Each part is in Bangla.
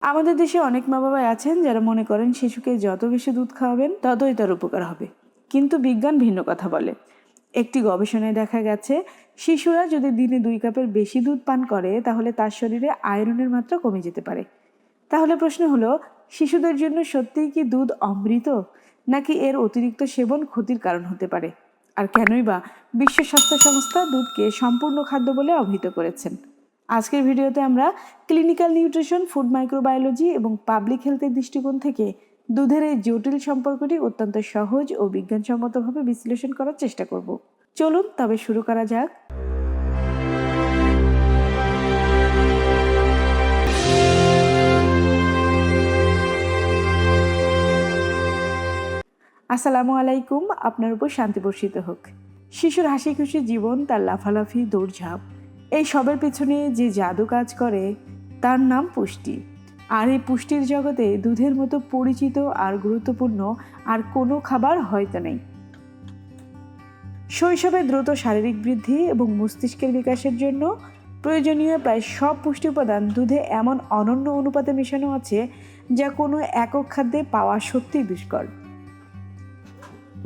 আমাদের দেশে অনেক মা বাবা আছেন যারা মনে করেন শিশুকে যত বেশি দুধ খাওয়াবেন ততই তার উপকার হবে, কিন্তু বিজ্ঞান ভিন্ন কথা বলে। একটি গবেষণায় দেখা গেছে শিশুরা যদি দিনে 2 কাপের বেশি দুধ পান করে তাহলে তার শরীরে আয়রনের মাত্রা কমে যেতে পারে। তাহলে প্রশ্ন হলো, শিশুদের জন্য সত্যিই কি দুধ অমৃত, নাকি এর অতিরিক্ত সেবন ক্ষতির কারণ হতে পারে? আর কেনই বা বিশ্ব স্বাস্থ্য সংস্থা দুধকে সম্পূর্ণ খাদ্য বলে অভিহিত করেছেন? আজকের ভিডিওতে আমরা ক্লিনিক্যাল নিউট্রিশন, ফুড মাইক্রোবায়োলজি এবং পাবলিক হেলথের দৃষ্টিকোণ থেকে দুধের এই জটিল সম্পর্কটি অত্যন্ত সহজ ও বিজ্ঞানসম্মতভাবে বিশ্লেষণ করার চেষ্টা করব। চলুন তবে শুরু করা যাক। আসসালামু আলাইকুম, আপনার উপর শান্তি বর্ষিত হোক। শিশুর হাসি খুশি জীবন, তার লাফালাফি, দৌড়ঝাঁপ, এই সবের পেছনে যে জাদু কাজ করে তার নাম পুষ্টি। আর এই পুষ্টির জগতে দুধের মতো পরিচিত আর গুরুত্বপূর্ণ আর কোনো খাবার হয়তো নেই। শৈশবে দ্রুত শারীরিক বৃদ্ধি এবং মস্তিষ্কের বিকাশের জন্য প্রয়োজনীয় প্রায় সব পুষ্টি উপাদান দুধে এমন অনন্য অনুপাতে মেশানো আছে যা কোনো একক খাদ্যে পাওয়া সত্যিই দুষ্কর।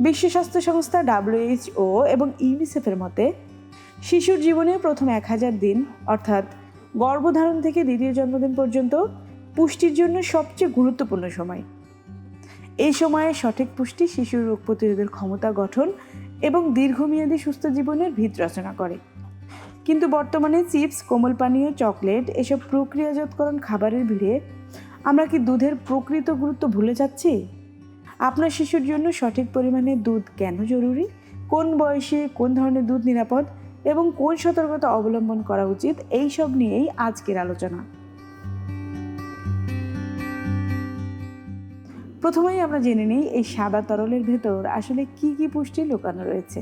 বিশ্ব স্বাস্থ্য সংস্থা WHO এবং ইউনিসেফের মতে শিশুর জীবনের প্রথম 1000 দিন, অর্থাৎ গর্ভধারণ থেকে দ্বিতীয় জন্মদিন পর্যন্ত পুষ্টির জন্য সবচেয়ে গুরুত্বপূর্ণ সময়। এই সময়ে সঠিক পুষ্টি শিশুর রোগ প্রতিরোধের ক্ষমতা গঠন এবং দীর্ঘমেয়াদী সুস্থ জীবনের ভিত রচনা করে। কিন্তু বর্তমানে চিপস, কোমল পানীয়, চকলেট, এসব প্রক্রিয়াজাতকরণ খাবারের ভিড়ে আমরা কি দুধের প্রকৃত গুরুত্ব ভুলে যাচ্ছি? আপনার শিশুর জন্য সঠিক পরিমাণে দুধ কেন জরুরি, কোন বয়সে কোন ধরনের দুধ নিরাপদ এবং কোন সতর্কতা অবলম্বন করা উচিত, এই সব নিয়েই আজকের আলোচনা। প্রথমেই আমরা জেনে নিই এই সাদা তরলের ভেতর আসলে কি কি পুষ্টি লুকানো রয়েছে।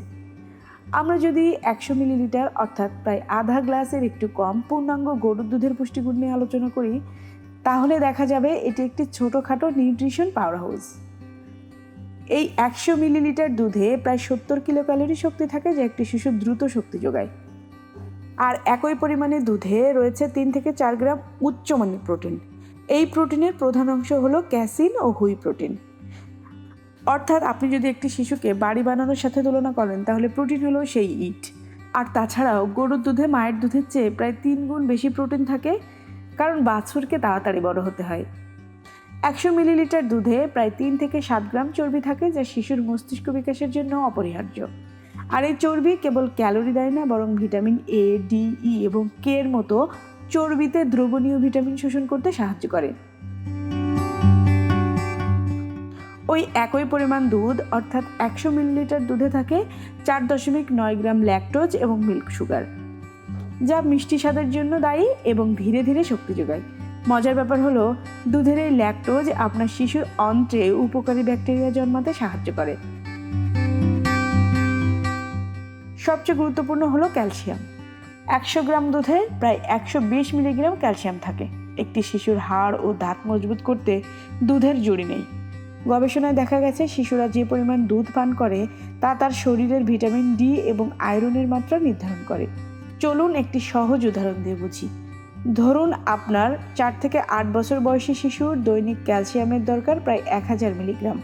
আমরা যদি 100 মিলিলিটার অর্থাৎ প্রায় আধা গ্লাসের একটু কম পূর্ণাঙ্গ গরুর দুধের পুষ্টিগুণ নিয়ে আলোচনা করি, তাহলে দেখা যাবে এটি একটি ছোটোখাটো নিউট্রিশন পাওয়ার হাউস। এই 100 মিলিলিটার দুধে প্রায় 70 কিলো ক্যালোরি শক্তি থাকে, যা একটি শিশুর দ্রুত শক্তি যোগায়। আর একই পরিমাণে দুধে রয়েছে 3 থেকে 4 গ্রাম উচ্চমানের প্রোটিন। এই প্রোটিনের প্রধান অংশ হলো ক্যাসিন ও হুই প্রোটিন। অর্থাৎ আপনি যদি একটি শিশুকে বাড়ি বানানোর সাথে তুলনা করেন তাহলে প্রোটিন হলো সেই ইট। আর তাছাড়াও গরুর দুধে মায়ের দুধের চেয়ে প্রায় 3 গুণ বেশি প্রোটিন থাকে, কারণ বাছুরকে তাড়াতাড়ি বড় হতে হয়। 100 মিলিলিটার দুধে প্রায় 3 থেকে 7 গ্রাম চর্বি থাকে, যা শিশুর মস্তিষ্ক বিকাশের জন্য অপরিহার্য। আর এই চর্বি কেবল ক্যালোরি দেয় না, বরং ভিটামিন A, D, E এবং K এর মতো চর্বিতে দ্রবণীয় ভিটামিন শোষণ করতে সাহায্য করে। ওই একই পরিমাণ দুধ অর্থাৎ 100 মিলিলিটার দুধে থাকে 4.9 গ্রাম ল্যাকটোজ এবং মিল্ক সুগার, যা মিষ্টি স্বাদের জন্য দায়ী এবং ধীরে ধীরে শক্তি যোগায়। মজার ব্যাপার হলো, দুধের এই ল্যাকটোজ আপনার শিশুর অন্ত্রে উপকারী ব্যাকটেরিয়া জন্মাতে সাহায্য করে। সবচেয়ে গুরুত্বপূর্ণ হলো ক্যালসিয়াম। 100 গ্রাম দুধে প্রায় 120 মিলিগ্রাম ক্যালসিয়াম থাকে। একটি শিশুর হাড় ও দাঁত মজবুত করতে দুধের জুড়ি নেই। গবেষণায় দেখা গেছে শিশুরা যে পরিমাণ দুধ পান করে তা তার শরীরের ভিটামিন D এবং আয়রনের মাত্রা নির্ধারণ করে। চলুন একটি সহজ উদাহরণ দিয়ে বুঝি। ধরুন আপনার 4 থেকে 8 বছর বয়সী শিশুর দৈনিক ক্যালসিয়ামের দরকার প্রায় 1000 মিলিগ্রাম।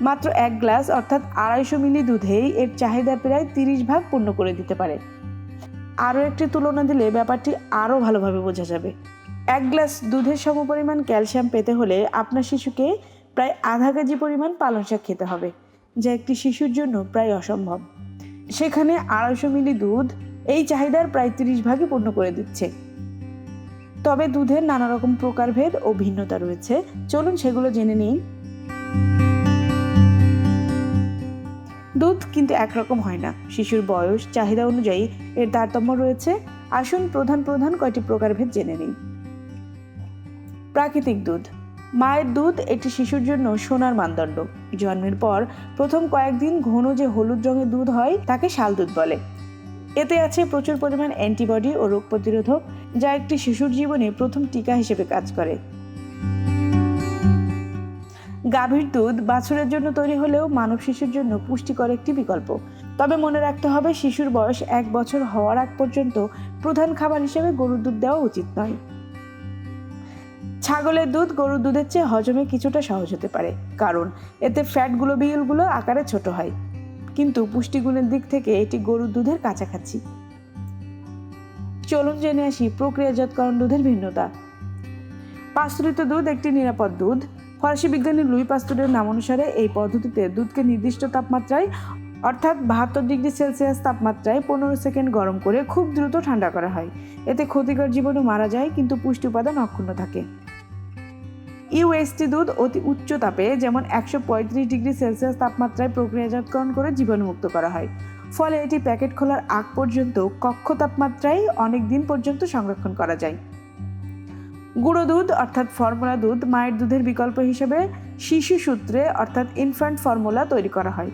মাত্র 1 গ্লাস অর্থাৎ 250 মিলি দুধেই এর চাহিদা প্রায় 30 ভাগ পূর্ণ করে দিতে পারে। আরও একটি তুলনা দিলে ব্যাপারটি আরও ভালোভাবে বোঝা যাবে। 1 গ্লাস দুধের সমপরিমাণ ক্যালসিয়াম পেতে হলে আপনার শিশুকে প্রায় আধা কেজি পরিমাণ পালং শাক খেতে হবে, যা একটি শিশুর জন্য প্রায় অসম্ভব। সেখানে 250 মিলি দুধ এই চাহিদার প্রায় 30 ভাগই পূর্ণ করে দিচ্ছে। তবে দুধের নানা রকম প্রকারভেদ ও ভিন্নতা রয়েছে, চলুন সেগুলো জেনে নিই। দুধ কিন্তু একরকম হয় না। শিশুর বয়স, চাহিদা অনুযায়ী এর তারতম্য রয়েছে। আসুন প্রধান কয়টি প্রকারভেদ জেনে নিই। প্রাকৃতিক দুধ। মায়ের দুধ একটি শিশুর জন্য সোনার মানদণ্ড। জন্মের পর প্রথম কয়েকদিন ঘন যে হলুদ রঙের দুধ হয় তাকে শাল দুধ বলে। এতে আছে প্রচুর পরিমাণ অ্যান্টিবডি ও রোগ প্রতিরোধক, যা একটি শিশুর জীবনে প্রথম টিকা হিসেবে কাজ করে। গাভীর দুধ বাছুরের জন্য তৈরি হলেও মানব শিশুর জন্য পুষ্টিকর একটি বিকল্প। তবে মনে রাখতে হবে, শিশুর বয়স 1 বছর হওয়ার আগ পর্যন্ত প্রধান খাবার হিসেবে গরুর দুধ দেওয়া উচিত নয়। ছাগলের দুধ গরুর দুধের চেয়ে হজমে কিছুটা সহজ হতে পারে, কারণ এতে ফ্যাট গ্লোবিউলগুলো আকারে ছোট হয়, কিন্তু পুষ্টিগুণের দিক থেকে এটি গরুর দুধের কাছাকাছি। চলুন জেনে আসি প্রক্রিয়াজাতকরণ দুধের ভিন্নতা। পাস্তুরিত দুধ একটি নিরাপদ দুধ। ফরাসি বিজ্ঞানী লুই পাস্তুরের নাম অনুসারে এই পদ্ধতিতে দুধকে নির্দিষ্ট তাপমাত্রায় অর্থাৎ 72 ডিগ্রি সেলসিয়াস তাপমাত্রায় 15 সেকেন্ড গরম করে খুব দ্রুত ঠান্ডা করা হয়। এতে ক্ষতিকর জীবাণু মারা যায়, কিন্তু পুষ্টি উপাদান অক্ষুণ্ণ থাকে। ইউএসটি দুধ অতি উচ্চ তাপে যেমন 135 ডিগ্রি সেলসিয়াস তাপমাত্রায় প্রক্রিয়াজাতকরণ করে জীবাণুমুক্ত করা হয়, ফলে এটি প্যাকেট খোলার আগ পর্যন্ত কক্ষ তাপমাত্রায় অনেক দিন পর্যন্ত সংরক্ষণ করা যায়। গুঁড়ো দুধ অর্থাৎ ফর্মুলা দুধ মায়ের দুধের বিকল্প হিসেবে শিশু সূত্রে অর্থাৎ ইনফ্যান্ট ফর্মুলা তৈরি করা হয়।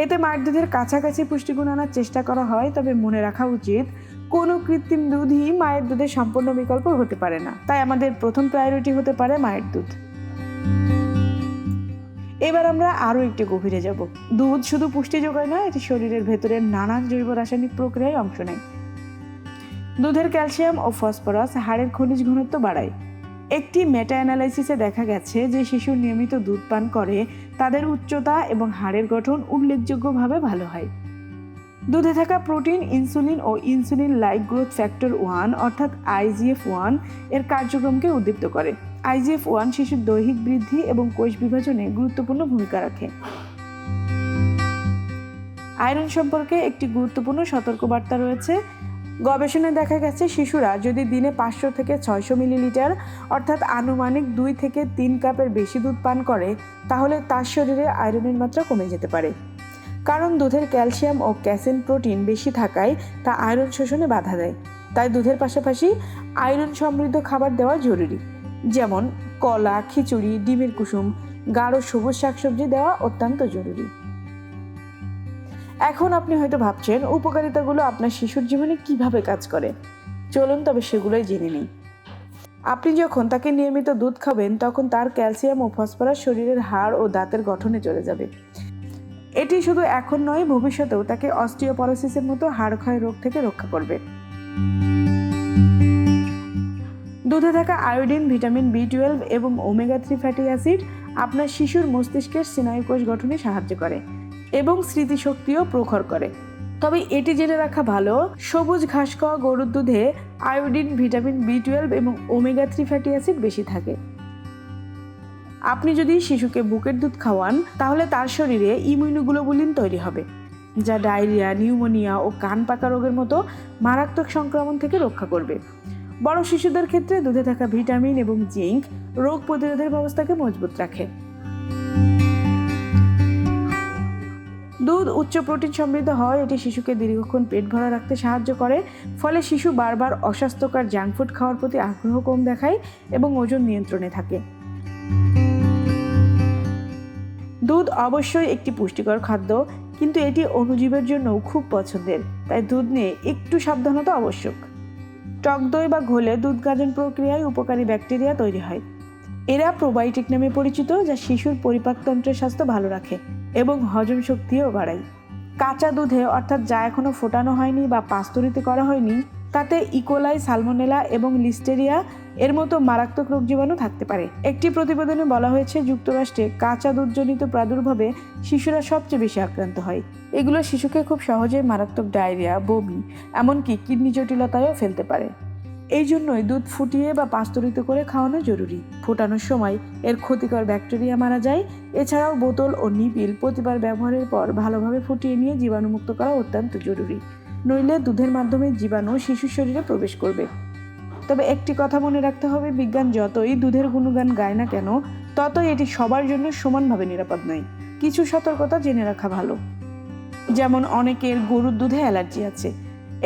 এতে মায়ের দুধের কাছাকাছি পুষ্টিগুণ আনার চেষ্টা করা হয়, তবে মনে রাখা উচিত কোনো কৃত্রিম দুধই মায়ের দুধের সম্পূর্ণ বিকল্প হতে পারে না। তাই আমাদের প্রথম প্রায়োরিটি হতে পারে মায়ের দুধ। এবার আমরা আরও একটু গভীরে যাব। দুধ শুধু পুষ্টি যোগায় না, এটি শরীরের ভেতরের নানান জৈব রাসায়নিক প্রক্রিয়ায় অংশ নেয়। দুধের ক্যালসিয়াম ও ফসফরাস হাড়ের খনিজ ঘনত্ব বাড়ায়। একটি মেটা অ্যানালাইসিসে দেখা গেছে যে শিশুর নিয়মিত দুধ পান করে তাদের উচ্চতা এবং হাড়ের গঠন উল্লেখযোগ্যভাবে ভালো হয়। দুধে থাকা প্রোটিন ইনসুলিন ও ইনসুলিন লাইক গ্রোথ ফ্যাক্টর 1 অর্থাৎ IGF-1 এর কার্যক্রমকে উদ্দীপ্ত করে। IGF-1 শিশুর দৈহিক বৃদ্ধি এবং কোষ বিভাজনে গুরুত্বপূর্ণ ভূমিকা রাখে। আয়রন সম্পর্কে একটি গুরুত্বপূর্ণ সতর্কবার্তা রয়েছে। গবেষণায় দেখা গেছে শিশুরা যদি দিনে 500 থেকে 600 মিলিলিটার অর্থাৎ আনুমানিক 2 থেকে 3 কাপের বেশি দুধ পান করে, তাহলে তার শরীরে আয়রনের মাত্রা কমে যেতে পারে। কারণ দুধের ক্যালসিয়াম ও ক্যাসিন প্রোটিন বেশি থাকায় তা আয়রন শোষণে বাধা দেয়। তাই দুধের পাশাপাশি আয়রন সমৃদ্ধ খাবার দেওয়া জরুরি, যেমন কলা, খিচুড়ি, ডিমের কুসুম, গাঢ় সবুজ শাকসবজি দেওয়া অত্যন্ত জরুরি। এখন আপনি হয়তো ভাবছেন উপকারিতাগুলো আপনার শিশুর জীবনে কিভাবে কাজ করে। চলুন তবে সেগুলোই জেনে নিই। আপনি যখন তাকে নিয়মিত দুধ খাবেন, তখন তার ক্যালসিয়াম ও ফসফরাস শরীরের হাড় ও দাঁতের গঠনে চলে যাবে। এটি শুধু এখন নয়, ভবিষ্যতেও তাকে অস্টিওপরোসিসের মতো হাড় ক্ষয় রোগ থেকে রক্ষা করবে। দুধে থাকা আয়োডিন, ভিটামিন B12 এবং ওমেগা-3 ফ্যাটি অ্যাসিড আপনার শিশুর মস্তিষ্কের স্নায়ুকোষ গঠনে সাহায্য করে এবং স্মৃতিশক্তিও প্রখর করে। তবে এটি জেনে রাখা ভালো, সবুজ ঘাস খাওয়া গরুর দুধে আয়োডিন, ভিটামিন B12 এবং ওমেগা-3 ফ্যাটি অ্যাসিড বেশি থাকে। আপনি যদি শিশুকে বুকের দুধ খাওয়ান, তাহলে তার শরীরে ইমিউনোগ্লোবুলিন তৈরি হবে, যা ডায়রিয়া, নিউমোনিয়া ও কান পাকা রোগের মতো মারাত্মক সংক্রমণ থেকে রক্ষা করবে। বড় শিশুদের ক্ষেত্রে দুধে থাকা ভিটামিন এবং জিঙ্ক রোগ প্রতিরোধের ব্যবস্থাকে মজবুত রাখে। দুধ উচ্চ প্রোটিন সমৃদ্ধ হয়, এটি শিশুকে দীর্ঘক্ষণ পেট ভরা রাখতে সাহায্য করে, ফলে শিশু বারবার অস্বাস্থ্যকর জাঙ্ক ফুড খাওয়ার প্রতি আগ্রহ কম দেখায় এবং ওজন নিয়ন্ত্রণে থাকে। দুধ অবশ্যই একটি পুষ্টিকর খাদ্য, কিন্তু এটি অণুজীবের জন্য খুব পছন্দের, তাই দুধ নিয়ে একটু সাবধানতা আবশ্যক। টক দই বা ঘোলে দুধ গাজন প্রক্রিয়ায় উপকারী ব্যাকটেরিয়া তৈরি হয়। এরা প্রোবায়োটিক নামে পরিচিত, যা শিশুর পরিপাকতন্ত্রের স্বাস্থ্য ভালো রাখে এবং হজম শক্তিও বাড়ায়। কাঁচা দুধে অর্থাৎ যা এখনো ফোটানো হয়নি বা পাস্তুরিত করা হয়নি, তাতে ইকোলাই, সালমোনেলা এবং লিস্টেরিয়া এর মতো মারাত্মক রোগ জীবাণু থাকতে পারে। একটি প্রতিবেদনে বলা হয়েছে যুক্তরাষ্ট্রে কাঁচা দুধজনিত প্রাদুর্ভাবে শিশুরা সবচেয়ে বেশি আক্রান্ত হয়। এগুলো শিশুকে খুব সহজেই মারাত্মক ডায়রিয়া, বমি, এমনকি কিডনি জটিলতায়ও ফেলতে পারে। এই জন্যই দুধ ফুটিয়ে বা পাস্তুরিত করে খাওয়ানো জরুরি। ফোটানোর সময় এর ক্ষতিকর ব্যাকটেরিয়া মারা যায়। এছাড়াও বোতল ও নিপিল প্রতিবার ব্যবহারের পর ভালোভাবে ফুটিয়ে নিয়ে জীবাণুমুক্ত করা অত্যন্ত জরুরি, নইলে দুধের মাধ্যমে জীবাণু শিশুর শরীরে প্রবেশ করবে। তবে একটি কথা মনে রাখতে হবে, বিজ্ঞান যতই দুধের গুণগান গায় না কেন, ততই এটি সবার জন্য সমানভাবে নিরাপদ নয়। কিছু সতর্কতা জেনে রাখা ভালো, যেমন অনেকের গরুর দুধে অ্যালার্জি আছে।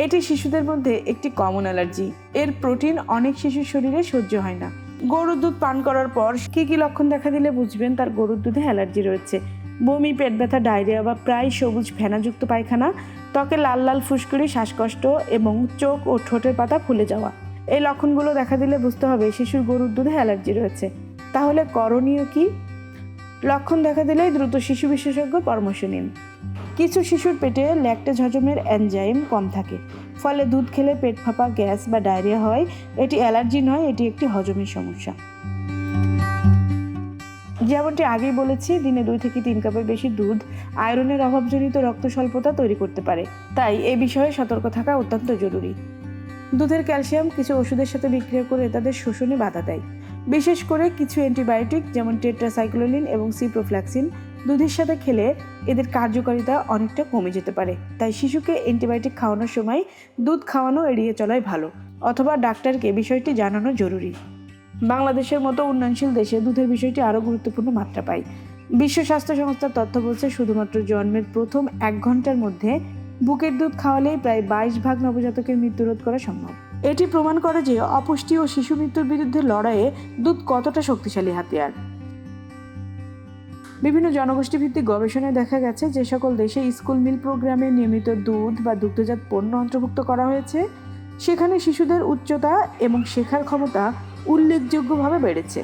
এটি শিশুদের মধ্যে একটি কমন অ্যালার্জি। এর প্রোটিন অনেক শিশুর শরীরে সহ্য হয় না। গরুর দুধ পান করার পর কী কী লক্ষণ দেখা দিলে বুঝবেন তার গরুর দুধে অ্যালার্জি রয়েছে? বমি, পেট ব্যথা, ডায়রিয়া বা প্রায় সবুজ ফেনাযুক্ত পায়খানা, ত্বকে লাল লাল ফুসকুড়ি, শ্বাসকষ্ট এবং চোখ ও ঠোঁটের পাতা ফুলে যাওয়া। এই লক্ষণগুলো দেখা দিলে বুঝতে হবে শিশুর গরুর দুধে অ্যালার্জি রয়েছে। তাহলে করণীয় কি? লক্ষণ দেখা দিলেই দ্রুত শিশু বিশেষজ্ঞ পরামর্শ নিন। কিছু শিশুর পেটে ল্যাকটেজ হজমের এনজাইম কম থাকে, ফলে দুধ খেলে পেট ফাঁপা, গ্যাস বা ডায়রিয়া হয়। এটি অ্যালার্জি নয়, এটি একটি হজমের সমস্যা। যেমনটি আগেই বলেছি, দিনে 2 থেকে 3 কাপের বেশি দুধ আয়রনের অভাবজনিত রক্ত স্বল্পতা তৈরি করতে পারে, তাই এ বিষয়ে সতর্ক থাকা অত্যন্ত জরুরি। দুধের ক্যালসিয়াম কিছু ওষুধের সাথে বিক্রিয়া করে তাদের শোষণে বাধা দেয়। বিশেষ করে কিছু অ্যান্টিবায়োটিক যেমন টেট্রাসাইক্লোলিন এবং সিপ্রোফ্ল্যাক্সিন দুধের সাথে খেলে এদের কার্যকারিতা অনেকটা কমে যেতে পারে। তাই শিশুকে অ্যান্টিবায়োটিক খাওয়ানোর সময় দুধ খাওয়ানো এড়িয়ে চলাই ভালো, অথবা ডাক্তারকে বিষয়টি জানানো জরুরি। বাংলাদেশের মতো উন্নয়নশীল দেশে দুধের বিষয়টি আরও গুরুত্বপূর্ণ মাত্রা পায়। বিশ্ব স্বাস্থ্য সংস্থার তথ্য বলছে, শুধুমাত্র জন্মের প্রথম 1 ঘন্টার মধ্যে বুকের দুধ খাওয়ালেই প্রায় 22% নবজাতকের মৃত্যু রোধ করা সম্ভব। এটি প্রমাণ করে যে অপুষ্টি ও শিশু মৃত্যুর বিরুদ্ধে লড়াইয়ে দুধ কতটা শক্তিশালী হাতিয়ার। বিভিন্ন জনগোষ্ঠী ভিত্তিক গবেষণায় দেখা গেছে, যে সকল দেশে স্কুল মিল প্রোগ্রামে নিয়মিত দুধ বা দুগ্ধজাত পণ্য অন্তর্ভুক্ত করা হয়েছে, সেখানে শিশুদের উচ্চতা এবং শেখার ক্ষমতা উল্লেখযোগ্যভাবে বেড়েছে।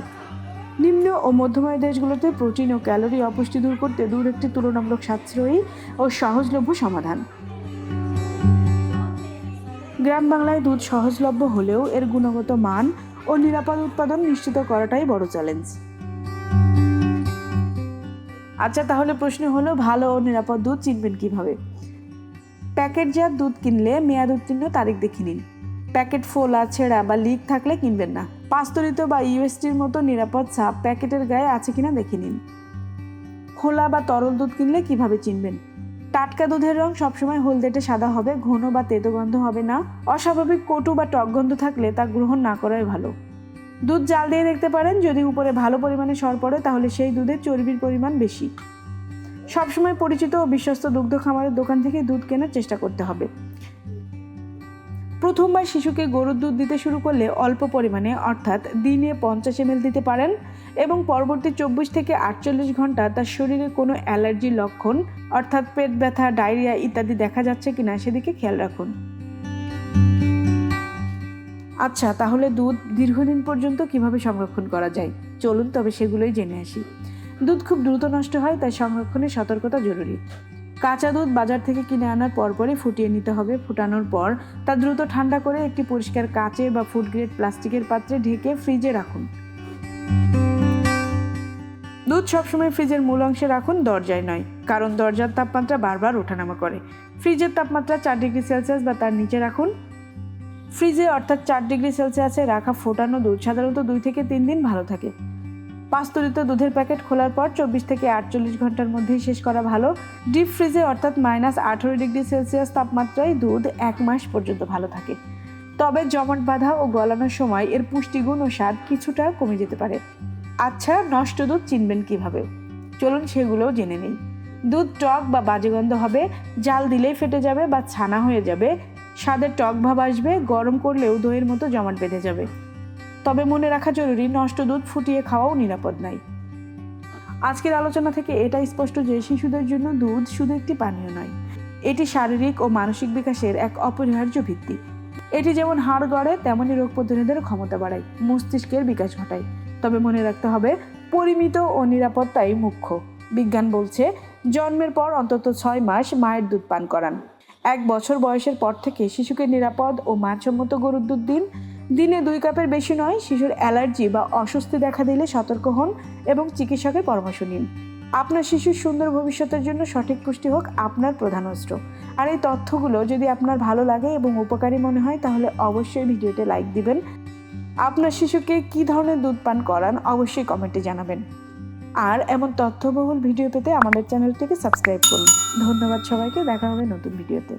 নিম্ন ও মধ্যময় দেশগুলোতে প্রোটিন ও ক্যালোরি অপুষ্টি দূর করতে দুধ একটি তুলনামূলক সাশ্রয়ী ও সহজলভ্য সমাধান। গ্রাম বাংলায় দুধ সহজলভ্য হলেও এর গুণগত মান ও নিরাপদ উৎপাদন নিশ্চিত করাটাই বড় চ্যালেঞ্জ। আচ্ছা, তাহলে প্রশ্ন হলো, ভালো ও নিরাপদ দুধ চিনবেন কিভাবে? প্যাকেটজাত দুধ কিনলে মেয়াদ উত্তীর্ণ তারিখ দেখে নিন। প্যাকেট ফোলা, ছেঁড়া বা লিক থাকলে কিনবেন না। পাস্তুরিত বা ইউএসটির মতো নিরাপদ ছাপ প্যাকেটের গায়ে আছে কিনা দেখে নিন। খোলা বা তরল দুধ কিনলে কিভাবে চিনবেন? টাটকা দুধের রং সবসময় হলদেটে সাদা হবে, ঘন বা তেতো গন্ধ হবে না। অস্বাভাবিক কটু বা টক গন্ধ থাকলে তা গ্রহণ না করাই ভালো। দুধ জাল দিয়ে দেখতে পারেন, যদি উপরে ভালো পরিমাণে সর পড়ে তাহলে সেই দুধের চর্বির পরিমাণ বেশি। সবসময় পরিচিত ও বিশ্বস্ত দুগ্ধ খামারের দোকান থেকে দুধ কেনার চেষ্টা করতে হবে। প্রথমবার শিশুকে গরুর দুধ দিতে শুরু করলে অল্প পরিমাণে, অর্থাৎ দিনে 50 ml দিতে পারেন, এবং পরবর্তী 24 থেকে 48 ঘন্টা তার শরীরে কোনো অ্যালার্জির লক্ষণ, অর্থাৎ পেট ব্যথা, ডায়রিয়া ইত্যাদি দেখা যাচ্ছে কিনা সেদিকে খেয়াল রাখুন। আচ্ছা, তাহলে দুধ দীর্ঘদিন পর্যন্ত কিভাবে সংরক্ষণ করা যায়? চলুন তবে সেগুলোই জেনে আসি। দুধ খুব দ্রুত নষ্ট হয়, তাই সংরক্ষণে সতর্কতা জরুরি। কাঁচা দুধ বাজার থেকে কিনে আনার পরপরই ফুটিয়ে নিতে হবে। ফুটানোর পর তা দ্রুত ঠান্ডা করে একটি পরিষ্কার কাচের বা ফুড গ্রেড প্লাস্টিকের পাত্রে ঢেকে ফ্রিজে রাখুন। দুধ সবসময় ফ্রিজের মূল অংশে রাখুন, দরজায় নয়, কারণ দরজার তাপমাত্রা বারবার ওঠানামা করে। ফ্রিজের তাপমাত্রা 4 ডিগ্রি সেলসিয়াস বা তার নিচে রাখুন। ফ্রিজে অর্থাৎ 4 ডিগ্রি সেলসিয়াসে রাখা ফোটানো দুধ সাধারণত 2 থেকে 3 দিন ভালো থাকে। পাস্তুরিত দুধের প্যাকেট খোলার পর 24 থেকে 48 ঘন্টার মধ্যেই শেষ করা ভালো। ডিপ ফ্রিজে অর্থাৎ -18 ডিগ্রি সেলসিয়াস তাপমাত্রায় দুধ 1 মাস পর্যন্ত ভালো থাকে। তবে জমাট বাঁধা ও গলানোর সময় এর পুষ্টিগুণ ও স্বাদ কিছুটা কমে যেতে পারে। আচ্ছা, নষ্ট দুধ চিনবেন কিভাবে? চলুন সেগুলোও জেনে নিই। দুধ টক বা বাজে গন্ধ হবে, জাল দিলেই ফেটে যাবে বা ছানা হয়ে যাবে, স্বাদের টক ভাব আসবে, গরম করলেও দইয়ের মতো জমাট বেঁধে যাবে। তবে মনে রাখা জরুরি, নষ্ট দুধ ফুটিয়ে খাওয়াও নিরাপদ নয়। আজকের আলোচনা থেকে এটা স্পষ্ট যে শিশুদের জন্য দুধ শুধু একটি পানীয় নয়, এটি শারীরিক ও মানসিক বিকাশের এক অপরিহার্য ভিত্তি। এটি যেমন হাড় গড়ে, তেমনি রোগ প্রতিরোধের ক্ষমতা বাড়ায়, মস্তিষ্কের বিকাশ ঘটায়। তবে মনে রাখতে হবে, পরিমিত ও নিরাপত্তাই মুখ্য। বিজ্ঞান বলছে, জন্মের পর অন্তত 6 মাস মায়ের দুধ পান করান। 1 বছর বয়সের পর থেকে শিশুকে নিরাপদ ও মানসম্মত গরুর দুধ দিন। দিনে 2 কাপের বেশি নয়। শিশুর অ্যালার্জি বা অস্বস্তি দেখা দিলে সতর্ক হন এবং চিকিৎসকের পরামর্শ নিন। আপনার শিশুর সুন্দর ভবিষ্যতের জন্য সঠিক পুষ্টি হোক আপনার প্রধান অস্ত্র। আর এই তথ্যগুলো যদি আপনার ভালো লাগে এবং উপকারী মনে হয়, তাহলে অবশ্যই ভিডিওতে লাইক দিবেন। আপনার শিশুকে কী ধরনের দুধ পান করান অবশ্যই কমেন্টে জানাবেন। আর এমন তথ্যবহুল ভিডিও পেতে আমাদের চ্যানেলটিকে সাবস্ক্রাইব করুন। ধন্যবাদ সবাইকে, দেখা হবে নতুন ভিডিওতে।